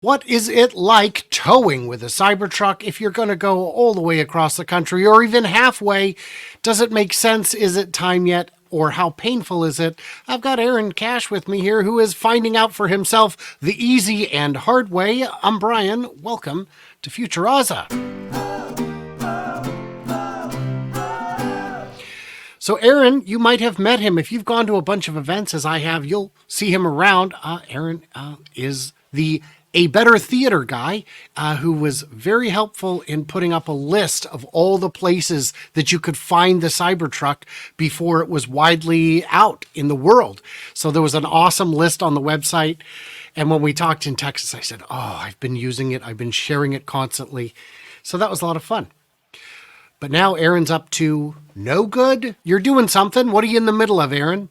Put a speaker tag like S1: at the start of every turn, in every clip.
S1: What is it like towing with a Cybertruck if you're going to go all the way across the country or even halfway? Does it make sense? Is it time yet? Or how painful is it? I've got Aaron Cash with me here who is finding out for himself the easy and hard way. I'm Brian. Welcome to Futuraza. So, Aaron, you might have met him. If you've gone to a bunch of events, as I have, you'll see him around. Aaron is the A Better Theater guy who was very helpful in putting up a list of all the places that you could find the Cybertruck before it was widely out in the world. So there was an awesome list on the website. And when we talked in Texas, I said, I've been using it. I've been sharing it constantly. So that was a lot of fun. But now Aaron's up to no good. You're doing something. What are you in the middle of, Aaron?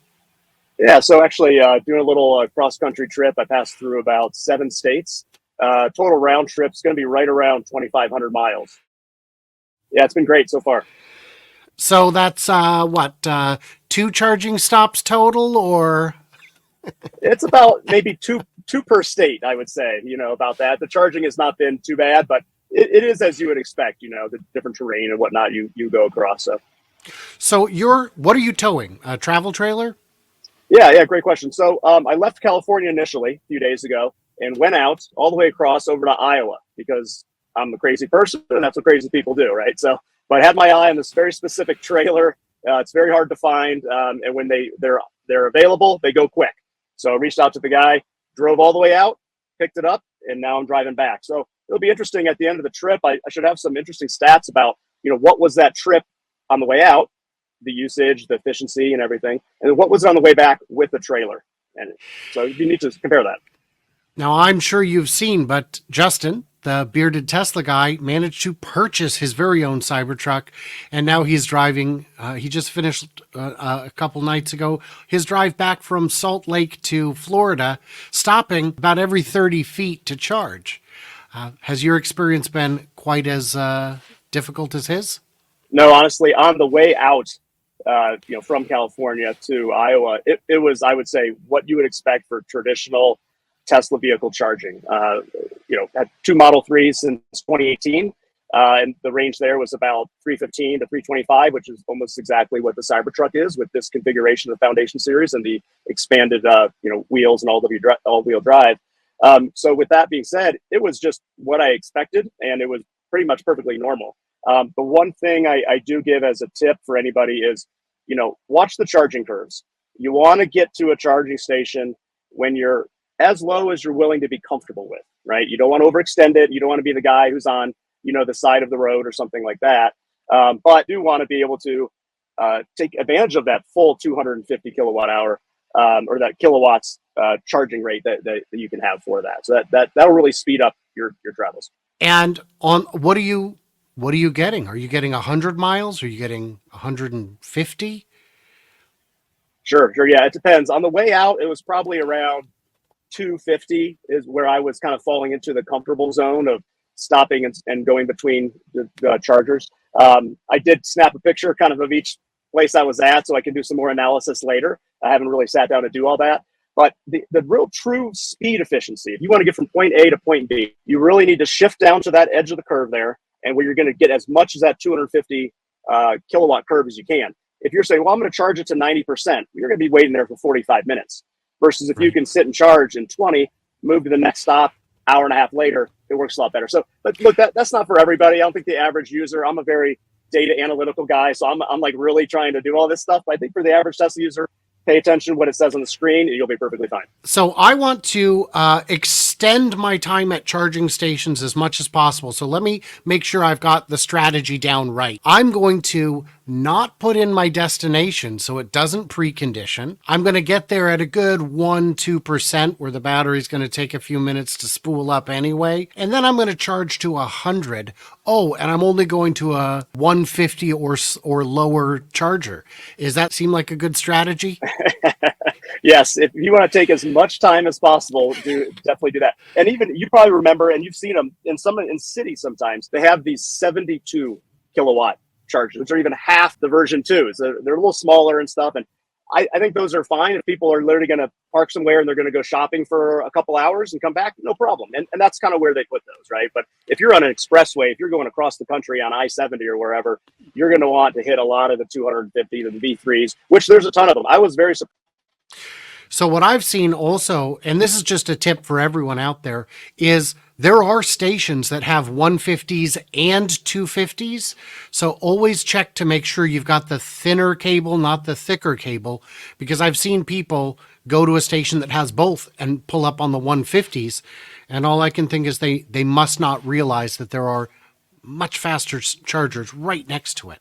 S2: Yeah, so actually doing a little cross-country trip. I passed through about 7 states. Total round trip's going to be right around 2,500 miles. Yeah, it's been great so far.
S1: So that's what, 2 charging stops total, or?
S2: It's about maybe two per state, I would say, about that. The charging has not been too bad, but it is as you would expect, the different terrain and whatnot you go across.
S1: So what are you towing? A travel trailer?
S2: Yeah, great question. So I left California initially a few days ago and went out all the way across over to Iowa because I'm a crazy person and that's what crazy people do, right? So, but I had my eye on this very specific trailer. It's very hard to find, and when they're available, they go quick. So I reached out to the guy, drove all the way out, picked it up, and now I'm driving back. So it'll be interesting at the end of the trip. I should have some interesting stats about what was that trip on the way out, the usage, the efficiency, and everything, and what was on the way back with the trailer. And so you need to compare that.
S1: Now, I'm sure you've seen, but Justin, the bearded Tesla guy, managed to purchase his very own Cybertruck, and now he's driving. He just finished a couple nights ago his drive back from Salt Lake to Florida, stopping about every 30 feet to charge. Has your experience been quite as difficult as his?
S2: No, honestly, on the way out, from California to Iowa, it was, I would say, what you would expect for traditional Tesla vehicle charging. Had 2 Model 3s since 2018, and the range there was about 315 to 325, which is almost exactly what the Cybertruck is with this configuration of the Foundation series and the expanded, wheels and all-wheel drive. So with that being said, it was just what I expected, and it was pretty much perfectly normal. The one thing I do give as a tip for anybody is, watch the charging curves. You want to get to a charging station when you're as low as you're willing to be comfortable with, right? You don't want to overextend it. You don't want to be the guy who's on, the side of the road or something like that. But do want to be able to take advantage of that full 250 kilowatt hour or that kilowatts charging rate that you can have for that. So that'll really speed up your travels.
S1: And on what are you getting? Are you getting 100 miles? Are you getting 150?
S2: Sure. Yeah, it depends. On the way out, it was probably around 250 is where I was kind of falling into the comfortable zone of stopping and going between the chargers. I did snap a picture kind of each place I was at so I can do some more analysis later. I haven't really sat down to do all that. But the real true speed efficiency, if you want to get from point A to point B, you really need to shift down to that edge of the curve there and where you're going to get as much as that 250 kilowatt curve as you can. If you're saying, well, I'm going to charge it to 90%, you're going to be waiting there for 45 minutes. Versus if you can sit and charge in 20, move to the next stop, hour and a half later, it works a lot better. So, but look, that's not for everybody. I don't think the average user, I'm a very data analytical guy, so I'm like really trying to do all this stuff. But I think for the average Tesla user, pay attention to what it says on the screen, and you'll be perfectly fine.
S1: So I want to extend my time at charging stations as much as possible. So let me make sure I've got the strategy down right. I'm going to not put in my destination so it doesn't precondition. I'm going to get there at a good 1-2% where the battery's going to take a few minutes to spool up anyway. And then I'm going to charge to 100. Oh, and I'm only going to a 150 or lower charger. Does that seem like a good strategy?
S2: Yes, if you want to take as much time as possible, definitely do that. And even you probably remember, and you've seen them in cities sometimes, they have these 72 kilowatt chargers, which are even half the version 2. So they're a little smaller and stuff. And I think those are fine. If people are literally going to park somewhere and they're going to go shopping for a couple hours and come back, no problem. And that's kind of where they put those, right? But if you're on an expressway, if you're going across the country on I-70 or wherever, you're going to want to hit a lot of the 250, the V3s, which there's a ton of them. I was very surprised.
S1: So what I've seen also, and this is just a tip for everyone out there, is there are stations that have 150s and 250s. So always check to make sure you've got the thinner cable, not the thicker cable, because I've seen people go to a station that has both and pull up on the 150s. And all I can think is they must not realize that there are much faster chargers right next to it.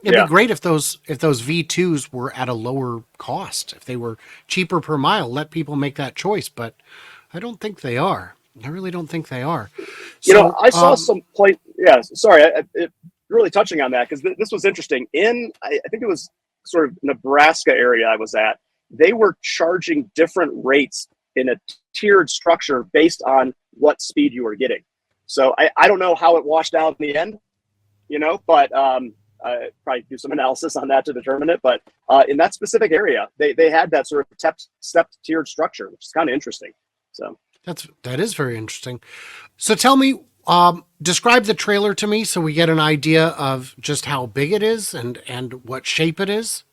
S1: It'd
S2: Yeah.
S1: be great if those V2s were at a lower cost, if they were cheaper per mile, let people make that choice, but I don't think they are. I really don't think they are. So,
S2: I saw some plate. Yeah, sorry. Really touching on that because this was interesting. I think it was sort of Nebraska area I was at. They were charging different rates in a tiered structure based on what speed you were getting. So I don't know how it washed out in the end, but probably do some analysis on that to determine it. But in that specific area, they had that sort of step tiered structure, which is kind of interesting. So
S1: that is very interesting. So tell me, describe the trailer to me so we get an idea of just how big it is and what shape it is.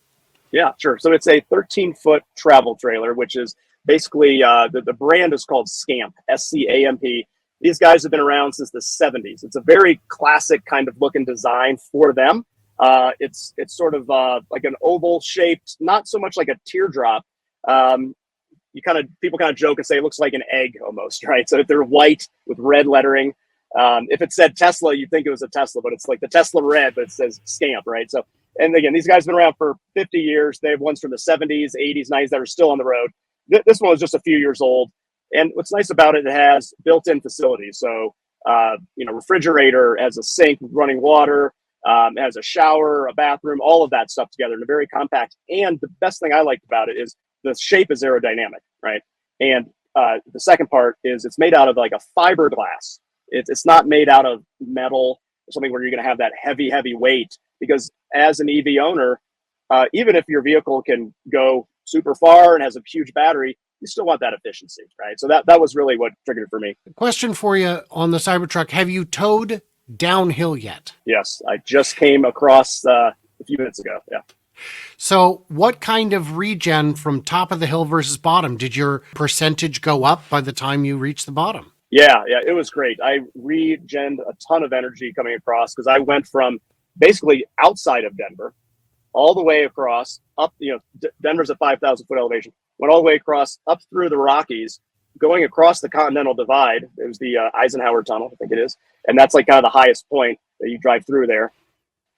S2: Yeah, sure. So it's a 13-foot travel trailer, which is basically the brand is called Scamp, SCAMP. These guys have been around since the 70s. It's a very classic kind of look and design for them. It's sort of like an oval shaped, not so much like a teardrop. People kind of joke and say it looks like an egg almost, right? So if they're white with red lettering, if it said Tesla, you'd think it was a Tesla, but it's like the Tesla red, but it says Scamp, right? So, and again, these guys have been around for 50 years. They have ones from the 70s, 80s, 90s that are still on the road. This one was just a few years old. And what's nice about it, it has built-in facilities. So, refrigerator, has a sink with running water, it has a shower, a bathroom, all of that stuff together in a very compact. And the best thing I liked about it is the shape is aerodynamic, right? And the second part is it's made out of like a fiberglass. It's not made out of metal or something where you're going to have that heavy weight. Because as an EV owner, even if your vehicle can go super far and has a huge battery, you still want that efficiency, right? So that was really what triggered it for me.
S1: Question for you on the Cybertruck. Have you towed downhill yet?
S2: Yes, I just came across a few minutes ago. Yeah.
S1: So what kind of regen from top of the hill versus bottom? Did your percentage go up by the time you reached the bottom?
S2: Yeah, it was great. I regened a ton of energy coming across because I went from basically outside of Denver all the way across up, Denver's at 5,000 foot elevation, went all the way across up through the Rockies, going across the Continental Divide. It was the Eisenhower Tunnel, I think it is. And that's like kind of the highest point that you drive through there.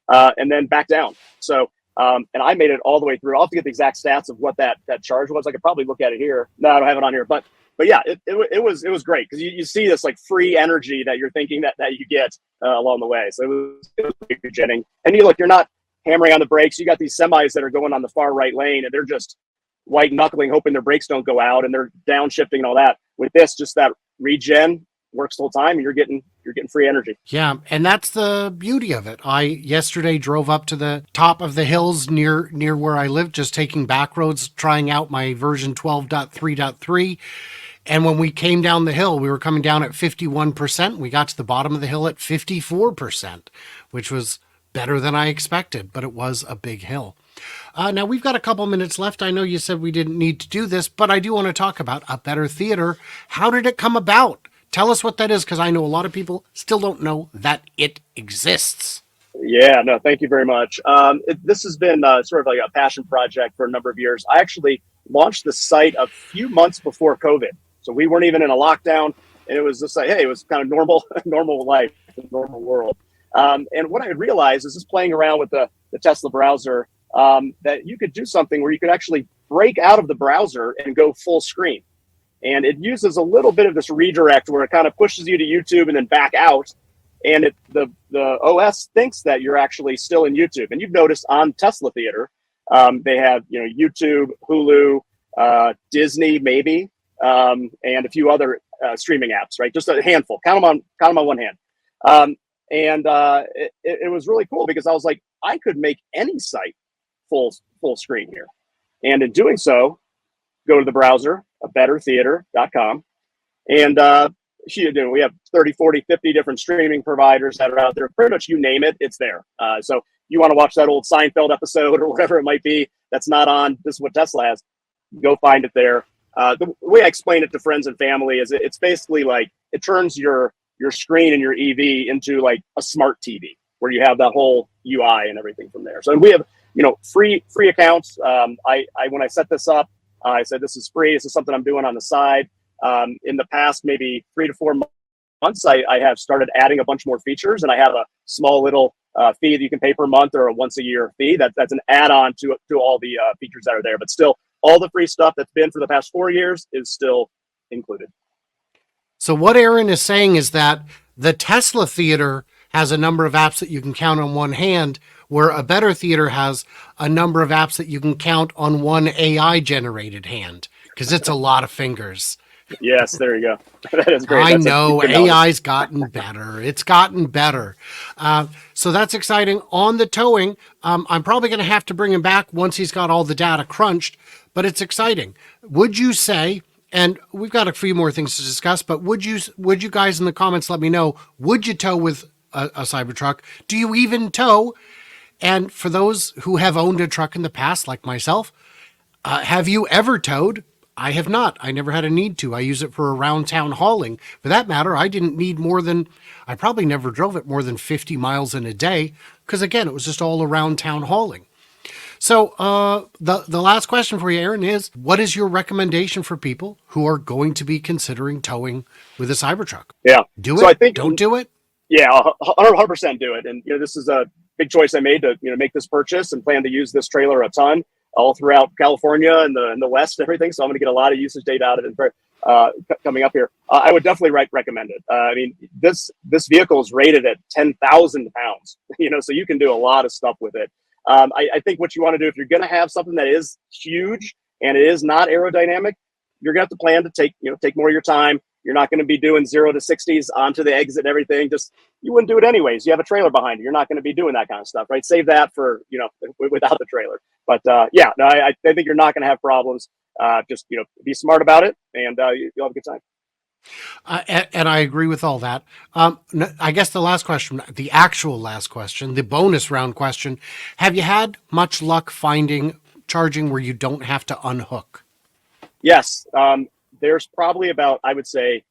S2: And then back down. So, and I made it all the way through. I'll have to get the exact stats of what that charge was. I could probably look at it here. No, I don't have it on here. But yeah, it was great because you see this like free energy that you're thinking that you get along the way. So it was regenerating. And you're not hammering on the brakes. You got these semis that are going on the far right lane and they're just white knuckling, hoping their brakes don't go out and they're downshifting and all that. With this, just that regen works the whole time and you're getting free energy.
S1: Yeah, and that's the beauty of it. I yesterday drove up to the top of the hills near where I live, just taking back roads, trying out my version 12.3.3. And when we came down the hill, we were coming down at 51%. We got to the bottom of the hill at 54%, which was better than I expected, but it was a big hill. Now, we've got a couple minutes left. I know you said we didn't need to do this, but I do want to talk about A Better Theater. How did it come about? Tell us what that is, because I know a lot of people still don't know that it exists.
S2: Yeah, no, thank you very much. This has been sort of like a passion project for a number of years. I actually launched the site a few months before COVID. So we weren't even in a lockdown. And it was just like, hey, it was kind of normal life, normal world. And what I realized is just playing around with the Tesla browser, that you could do something where you could actually break out of the browser and go full screen. And it uses a little bit of this redirect where it kind of pushes you to YouTube and then back out. And the OS thinks that you're actually still in YouTube. And you've noticed on Tesla Theater, they have YouTube, Hulu, Disney maybe, and a few other streaming apps, right? Just a handful. Count them on one hand. It was really cool because I was like, I could make any site full screen here. And in doing so, go to the browser, abettertheater.com. And we have 30, 40, 50 different streaming providers that are out there. Pretty much you name it, it's there. So you want to watch that old Seinfeld episode or whatever it might be that's not on This Is What Tesla Has, go find it there. The way I explain it to friends and family is it's basically like it turns your screen and your EV into like a smart TV where you have that whole UI and everything from there. So we have free accounts. When I set this up, I said this is free. This is something I'm doing on the side. In the past, maybe 3 to 4 months, I have started adding a bunch more features, and I have a small little fee that you can pay per month or a once a year fee. That's an add-on to all the features that are there. But still, all the free stuff that's been for the past 4 years is still included.
S1: So what Aaron is saying is that the Tesla Theater has a number of apps that you can count on one hand, where a Better Theater has a number of apps that you can count on one AI-generated hand, because it's a lot of fingers.
S2: Yes, there you go. That is great.
S1: I know AI's gotten better. It's gotten better. So that's exciting. On the towing, I'm probably going to have to bring him back once he's got all the data crunched, but it's exciting. Would you say, and we've got a few more things to discuss, but would you guys in the comments let me know, would you tow with a Cybertruck? Do you even tow? And for those who have owned a truck in the past, like myself, have you ever towed? I have not. I never had a need to. I use it for around town hauling. For that matter, I didn't need I probably never drove it more than 50 miles in a day, because again, it was just all around town hauling. So the last question for you, Aaron, is what is your recommendation for people who are going to be considering towing with a Cybertruck?
S2: Yeah.
S1: Do it? Don't do it?
S2: Yeah, 100% do it. And this is a big choice I made to make this purchase, and plan to use this trailer a ton all throughout California and the West and everything. So I'm going to get a lot of usage data out of it coming up here. I would definitely recommend it. I mean, this vehicle is rated at 10,000 pounds, so you can do a lot of stuff with it. I think what you want to do if you're going to have something that is huge and it is not aerodynamic, you're going to have to plan to take more of your time. You're not going to be doing 0 to 60s onto the exit and everything. You wouldn't do it anyways. You have a trailer behind you. You're not going to be doing that kind of stuff, right? Save that for, without the trailer. But I think you're not going to have problems. Just, be smart about it, and you'll have a good time.
S1: And I agree with all that. I guess the actual last question, the bonus round question, have you had much luck finding charging where you don't have to unhook?
S2: Yes. There's probably about, I would say,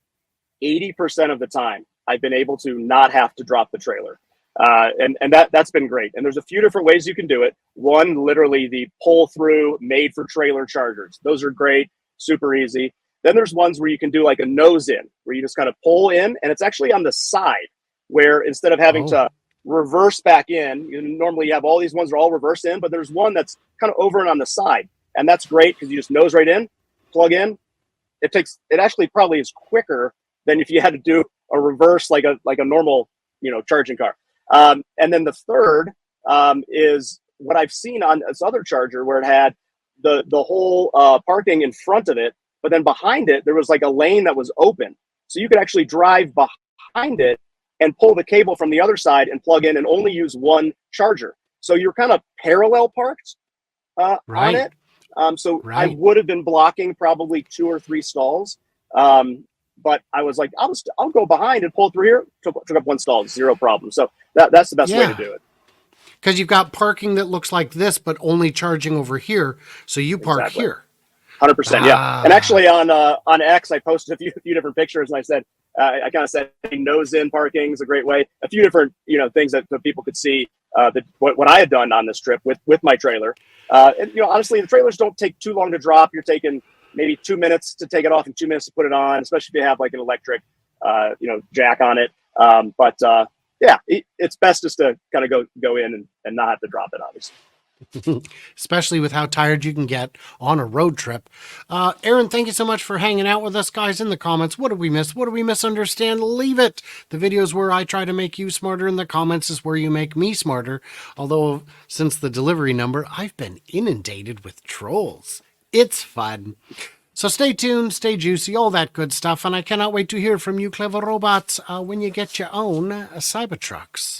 S2: 80% of the time I've been able to not have to drop the trailer. And that's been great. And there's a few different ways you can do it. One, literally the pull through made for trailer chargers. Those are great, super easy. Then there's ones where you can do like a nose in, where you just kind of pull in, and it's actually on the side, where instead of having to reverse back in, normally you have all these ones are all reverse in, but there's one that's kind of over and on the side. And that's great because you just nose right in, plug in. It actually probably is quicker than if you had to do a reverse like a normal charging car. And then the third is what I've seen on this other charger, where it had the whole parking in front of it, but then behind it there was like a lane that was open, so you could actually drive behind it and pull the cable from the other side and plug in and only use one charger. So you're kind of parallel parked on it. I would have been blocking probably 2 or 3 stalls. But I was like, I'll go behind and pull through here. Took up 1 stall, 0 problem. So that's the best way to do it.
S1: Because you've got parking that looks like this, but only charging over here. So you park here.
S2: 100%, yeah. And actually on X, I posted a few different pictures, and I said, I kind of said nose in parking is a great way. A few different things that people could see what I had done on this trip with my trailer. And honestly, the trailers don't take too long to drop. You're taking maybe 2 minutes to take it off and 2 minutes to put it on, especially if you have like an electric jack on it. It's best just to kind of go in and not have to drop it, obviously.
S1: Especially with how tired you can get on a road trip. Aaron, thank you so much for hanging out with us, guys. In the comments, what did we miss? What did we misunderstand? Leave it. The videos where I try to make you smarter, and the comments is where you make me smarter. Although, since the delivery number, I've been inundated with trolls. It's fun. So stay tuned, stay juicy, all that good stuff. And I cannot wait to hear from you clever robots when you get your own Cybertrucks.